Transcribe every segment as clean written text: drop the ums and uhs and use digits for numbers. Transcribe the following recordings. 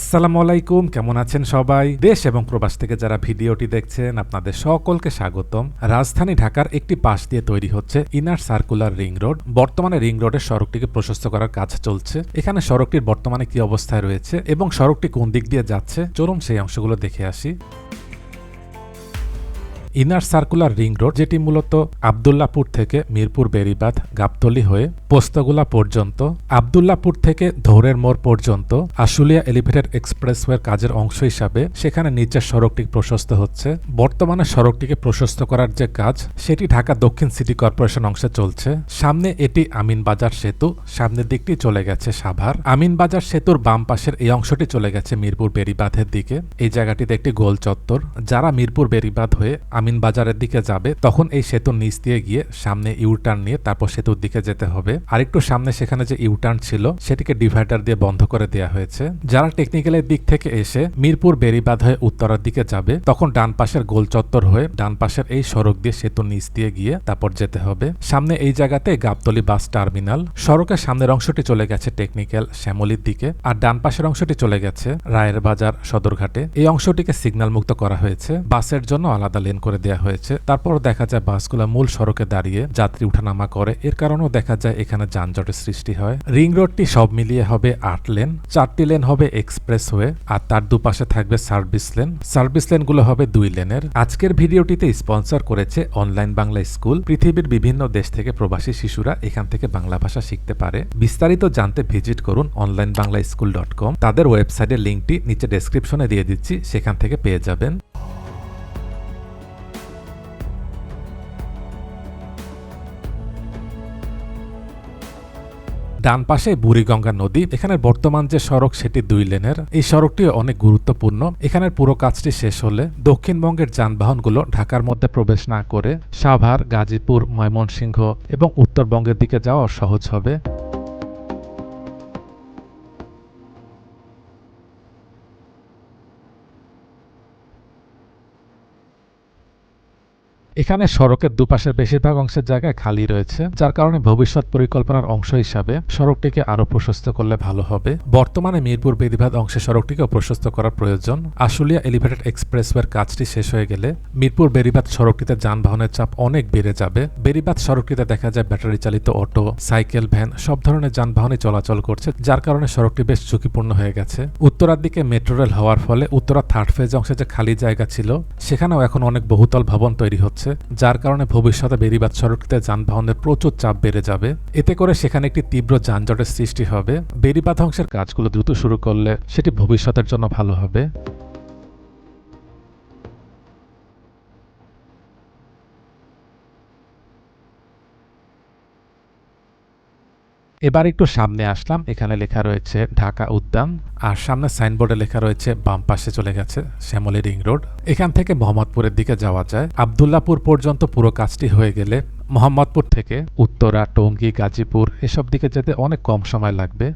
আসসালামু আলাইকুম, কেমন আছেন সবাই? দেশ এবং প্রবাস থেকে যারা ভিডিওটি দেখছেন আপনাদের সকলকে স্বাগতম। রাজধানী ঢাকার একটি পাশ দিয়ে তৈরি হচ্ছে ইনার সার্কুলার রিং রোড। বর্তমানে রিং রোডের সড়কটিকে প্রশস্ত করার কাজ চলছে। এখানে সড়কটির বর্তমানে কি অবস্থায় রয়েছে এবং সড়কটি কোন দিক দিয়ে যাচ্ছে চলুন সেই অংশগুলো দেখে আসি। ইনার সার্কুলার রিং রোড, যেটি মূলত আব্দুল্লাহপুর থেকে মিরপুর বেড়িবাঁধ গাবতলী হয়ে পোস্তগোলা পর্যন্ত, আব্দুল্লাহপুর থেকে ধৌরের মোড় পর্যন্ত আশুলিয়া এলিভেটেড এক্সপ্রেসওয়ের কাজের অংশ হিসাবে সেখানে নিচের সড়কটি প্রশস্ত হচ্ছে। বর্তমানে সড়কটিকে প্রশস্ত করার যে কাজ সেটি ঢাকা দক্ষিণ সিটি কর্পোরেশন অংশে চলছে। সামনে এটি আমিনবাজার সেতু, সামনের দিকটি চলে গেছে সাভার। আমিনবাজার সেতুর বাম পাশের এই অংশটি চলে গেছে মিরপুর বেড়িবাঁধের দিকে। এই জায়গাটিতে একটি গোল চত্বর। যারা মিরপুর বেড়িবাঁধ হয়ে আমিনবাজারের দিকে যাবে তখন এই সেতুর নিচ দিয়ে গিয়ে সামনে ইউটার্ন নিয়ে তারপর সেতুর দিকে যেতে হবে। আরেকটু সামনে সেখানে যে ইউটার্ন ছিল সেটিকে ডিভাইডার দিয়ে বন্ধ করে দেওয়া হয়েছে। যারা টেকনিক্যালের দিক থেকে এসে মিরপুর বেড়িবাঁধ হয়ে উত্তরার দিকে যাবে তখন ডান পাশের গোল চত্বর হয়ে ডান পাশের এই সড়ক দিয়ে সেতুর নিচ দিয়ে গিয়ে তারপর যেতে হবে। সামনে এই জায়গাতে গাবতলী বাস টার্মিনাল। সড়কের সামনের অংশটি চলে গেছে টেকনিক্যাল শ্যামলীর দিকে, আর ডান পাশের অংশটি চলে গেছে রায়ের বাজার সদরঘাটে। এই অংশটিকে সিগন্যাল মুক্ত করা হয়েছে, বাসের জন্য আলাদা লেন করে দেওয়া হয়েছে। তারপর দেখা যায় বাসগুলো মূল সড়কে দাঁড়িয়ে যাত্রী উঠানামা করে, এর কারণেও দেখা যায় এখানে যানজটের সৃষ্টি হয়। রিং রোডটি সব মিলিয়ে হবে 8 লেন, 4টি লেন হবে এক্সপ্রেসওয়ে আর তার দুপাশে থাকবে সার্ভিস লেন। সার্ভিস লেনগুলো হবে 2 লেনের। আজকের ভিডিওটিতে স্পন্সর করেছে অনলাইন বাংলা স্কুল। পৃথিবীর বিভিন্ন দেশ থেকে প্রবাসী শিশুরা এখান থেকে বাংলা ভাষা শিখতে পারে। বিস্তারিত জানতে ভিজিট করুন onlinebanglaschool.com। তাদের ওয়েবসাইটের লিঙ্কটি নিচে ডেসক্রিপশনে দিয়ে দিচ্ছি, সেখান থেকে পেয়ে যাবেন। ডান পাশে বুড়িগঙ্গা নদী। এখানে বর্তমান যে সড়ক সেটি 2 লেনের। এই সড়কটি অনেক গুরুত্বপূর্ণ। এখানের পুরো কাজটি শেষ হলে দক্ষিণবঙ্গের যানবাহনগুলো ঢাকার মধ্যে প্রবেশ না করে সাভার, গাজীপুর, ময়মনসিংহ এবং উত্তরবঙ্গের দিকে যাওয়া সহজ হবে। এখানে সড়কের দুপাশের বেশিরভাগ অংশের জায়গায় খালি রয়েছে, যার কারণে ভবিষ্যৎ পরিকল্পনার অংশ হিসাবে সড়কটিকে আরো প্রশস্ত করলে ভালো হবে। বর্তমানে মিরপুর বেড়িবাঁধ অংশে সড়কটিকে প্রশস্ত করার প্রয়োজন। আশুলিয়া এলিভেটেড এক্সপ্রেসওয়ের কাজটি শেষ হয়ে গেলে মিরপুর বেড়িবাঁধ সড়কটিতে যানবাহনের চাপ অনেক বেড়ে যাবে। বেড়িবাঁধ সড়কটিতে দেখা যায় ব্যাটারি চালিত অটো, সাইকেল, ভ্যান সব ধরনের যানবাহনই চলাচল করছে, যার কারণে সড়কটি বেশ ঝুঁকিপূর্ণ হয়ে গেছে। উত্তরার দিকে মেট্রো রেল হওয়ার ফলে উত্তরা 3rd ফেজ অংশে যে খালি জায়গা ছিল সেখানেও এখন অনেক বহুতল ভবন তৈরি হচ্ছে, যার কারণে ভবিষ্যতে বেড়িবাঁধ সড়কটিতে যানবাহনের প্রচুর চাপ বেড়ে যাবে। এতে করে সেখানে একটি তীব্র যানজটের সৃষ্টি হবে। বেড়িবাঁধ অংশের কাজগুলো দ্রুত শুরু করলে সেটি ভবিষ্যতের জন্য ভালো হবে। এবার একটু সামনে আসলাম, এখানে লেখা রয়েছে ঢাকা উদ্যান, আর সামনে সাইনবোর্ডে লেখা রয়েছে বাম পাশে চলে গেছে শ্যামলী রিং রোড। এখান থেকে মোহাম্মদপুরের দিকে যাওয়া যায়। আব্দুল্লাহপুর পর্যন্ত পুরো কাজটি হয়ে গেলে মোহাম্মদপুর থেকে উত্তরা, টঙ্গী, গাজীপুর এসব দিকে যেতে অনেক কম সময় লাগবে।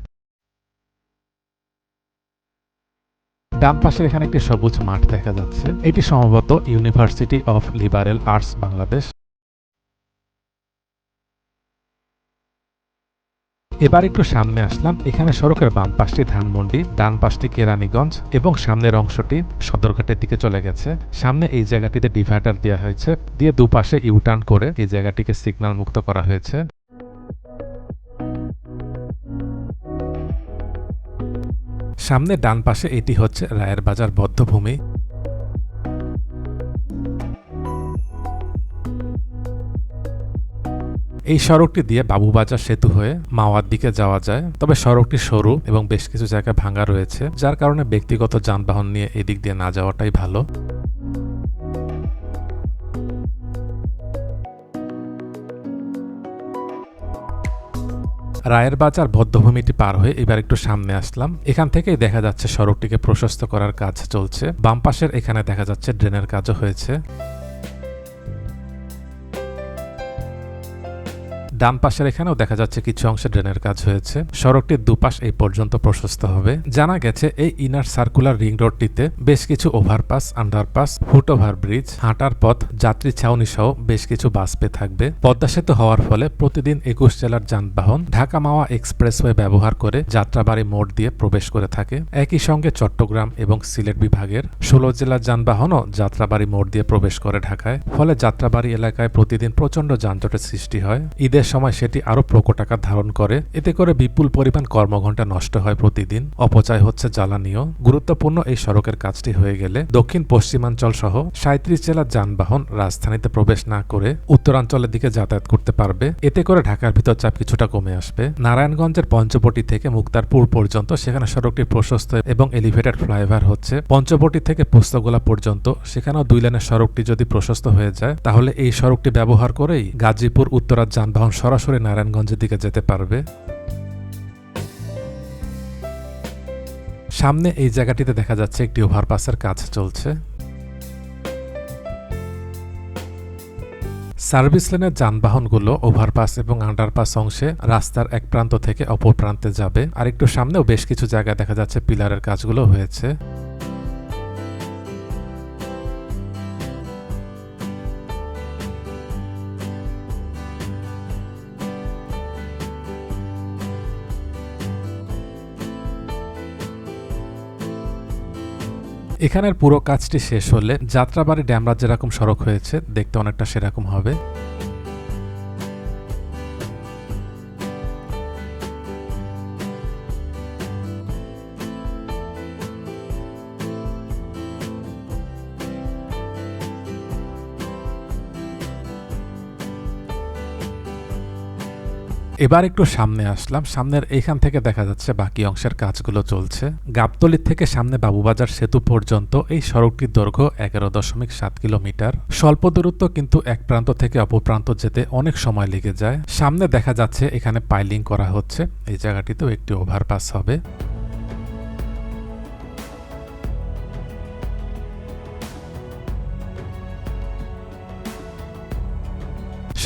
ডান পাশে এখানে একটি সবুজ মাঠ দেখা যাচ্ছে, এটি সম্ভবত university of liberal arts Bangladesh. এবার একটু সামনে আসলাম, এখানে সড়কের বাম পাশটি ধানমন্ডি, ডান পাশটি কেরানীগঞ্জ এবং সামনের অংশটি সদরঘাটের দিকে চলে গেছে। সামনে এই জায়গাটিতে ডিভাইডার দেওয়া হয়েছে, দিয়ে দুপাশে ইউটার্ন করে এই জায়গাটিকে সিগন্যাল মুক্ত করা হয়েছে। সামনে ডান পাশে এটি হচ্ছে রায়ের বাজার বধ্যভূমি। এই সড়কটি দিয়ে বাবুবাজার সেতু হয়ে মাওয়ার দিকে যাওয়া যায়, তবে সড়কটি সরু এবং বেশ কিছু জায়গায় ভাঙা রয়েছে, যার কারণে ব্যক্তিগত যানবাহন নিয়ে এদিক দিয়ে না যাওয়াটাই ভালো। রায়ের বাজার বধ্যভূমিটি পার হয়ে এবার একটু সামনে আসলাম, এখান থেকেই দেখা যাচ্ছে সড়কটিকে প্রশস্ত করার কাজ চলছে। বাম পাশের এখানে দেখা যাচ্ছে ড্রেনের কাজও হয়েছে। ডান পাশের এখানেও দেখা যাচ্ছে কিছু অংশে ড্রেনের কাজ হয়েছে। সড়কটির দুপাশ এই পর্যন্ত প্রশস্ত হবে। জানা গেছে এই ইনার সার্কুলার রিং রোডটিতে বেশ কিছু overpass, underpass, foot over bridge, হাঁটার পথ, যাত্রী ছাউনি সহ বেশ কিছু বাস পে থাকবে। পদ্মা সেতু হওয়ার ফলে প্রতিদিন 21 জেলার যানবাহন ঢাকা মাওয়া এক্সপ্রেসওয়ে ব্যবহার করে যাত্রাবাড়ি মোড় দিয়ে প্রবেশ করে থাকে। একই সঙ্গে চট্টগ্রাম এবং সিলেট বিভাগের 16 জেলার যানবাহনও যাত্রাবাড়ি মোড় দিয়ে প্রবেশ করে ঢাকায়। ফলে যাত্রাবাড়ি এলাকায় প্রতিদিন প্রচণ্ড যানজটের সৃষ্টি হয়। ঈদের সময় সেটি আরও প্রকট আকার ধারণ করে। এতে করে বিপুল পরিমাণ কর্মঘণ্টা নষ্ট হয় প্রতিদিন, অপচয় হচ্ছে জ্বালানিও। গুরুত্বপূর্ণ এই সড়কের কাজটি হয়ে গেলে দক্ষিণ পশ্চিমাঞ্চল সহ 37 জেলার যানবাহন রাজধানীতে প্রবেশ না করে উত্তরাঞ্চলের দিকে যাতায়াত করতে পারবে। এতে করে ঢাকার ভিতর চাপ কিছুটা কমে আসবে। নারায়ণগঞ্জের পঞ্চবটি থেকে মুক্তারপুর পর্যন্ত সেখানে সড়কটি প্রশস্ত এবং এলিভেটেড ফ্লাইওভার হচ্ছে। পঞ্চবটি থেকে পোস্তগোলা পর্যন্ত সেখানেও 2 লেনের সড়কটি যদি প্রশস্ত হয়ে যায় তাহলে এই সড়কটি ব্যবহার করেই গাজীপুর উত্তরার যানবাহন সরাসরি নারায়ণগঞ্জের দিকে যেতে পারবে। সামনে এই জায়গাটিতে দেখা যাচ্ছে একটি ওভারপাসের কাজ চলছে। সার্ভিস লেনের যানবাহনগুলো ওভারপাস এবং আন্ডারপাস অংশে রাস্তার এক প্রান্ত থেকে অপর প্রান্তে যাবে। আর একটু সামনেও বেশ কিছু জায়গায় দেখা যাচ্ছে পিলারের কাজগুলো হয়েছে। এখানের পুরো কাজটি শেষ হলে যাত্রাবাড়ি ড্যামরা যেরকম সড়ক হয়েছে দেখতে অনেকটা সেরকম হবে। এবার একটু সামনে আসলাম। সামনের এইখান থেকে দেখা যাচ্ছে বাকি অংশের কাজগুলো চলছে। গাবতলী থেকে সামনে বাবুবাজার সেতু পর্যন্ত এই সড়কটির দৈর্ঘ্য 11.7 কিলোমিটার। স্বল্প দূরত্ব, কিন্তু এক প্রান্ত থেকে অপর প্রান্ত যেতে অনেক সময় লেগে যায়। সামনে দেখা যাচ্ছে এখানে পাইলিং করা হচ্ছে। এই জায়গাটিতেও একটি ওভারপাস হবে।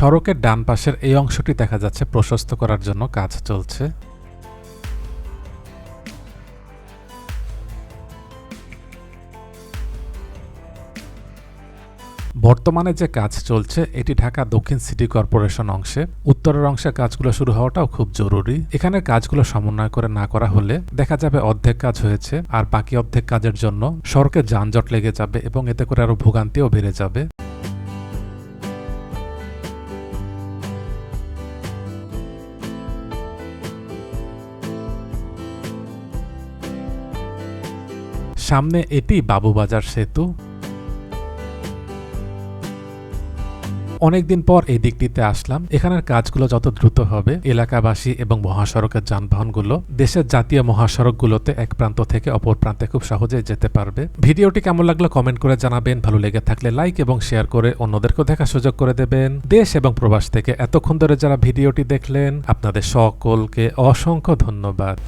সড়কের ডান পাশের এই অংশটি দেখা যাচ্ছে প্রশস্ত করার জন্য কাজ চলছে। বর্তমানে যে কাজ চলছে এটি ঢাকা দক্ষিণ সিটি কর্পোরেশন অংশে। উত্তরের অংশে কাজগুলো শুরু হওয়াটাও খুব জরুরি। এখানে কাজগুলো সমন্বয় করে না করা হলে দেখা যাবে অর্ধেক কাজ হয়েছে আর বাকি অর্ধেক কাজের জন্য সড়কে যানজট লেগে যাবে এবং এতে করে আরো ভোগান্তিও বেড়ে যাবে। সামনে এটি বাবুবাজার সেতু। অনেকদিন পর এই দিকটিতে আসলাম। এখানের কাজগুলো যত দ্রুত হবে এলাকাবাসী এবং মহাসড়কের যানবাহনগুলো দেশের জাতীয় মহাসড়কগুলোতে এক প্রান্ত থেকে অপর প্রান্তে খুব সহজে যেতে পারবে। ভিডিওটি কেমন লাগলো কমেন্ট করে জানাবেন। ভালো লেগে থাকলে লাইক এবং শেয়ার করে অন্যদেরকেও দেখার সুযোগ করে দেবেন। দেশ এবং প্রবাস থেকে এতক্ষণ ধরে যারা ভিডিওটি দেখলেন আপনাদের সকলকে অসংখ্য ধন্যবাদ।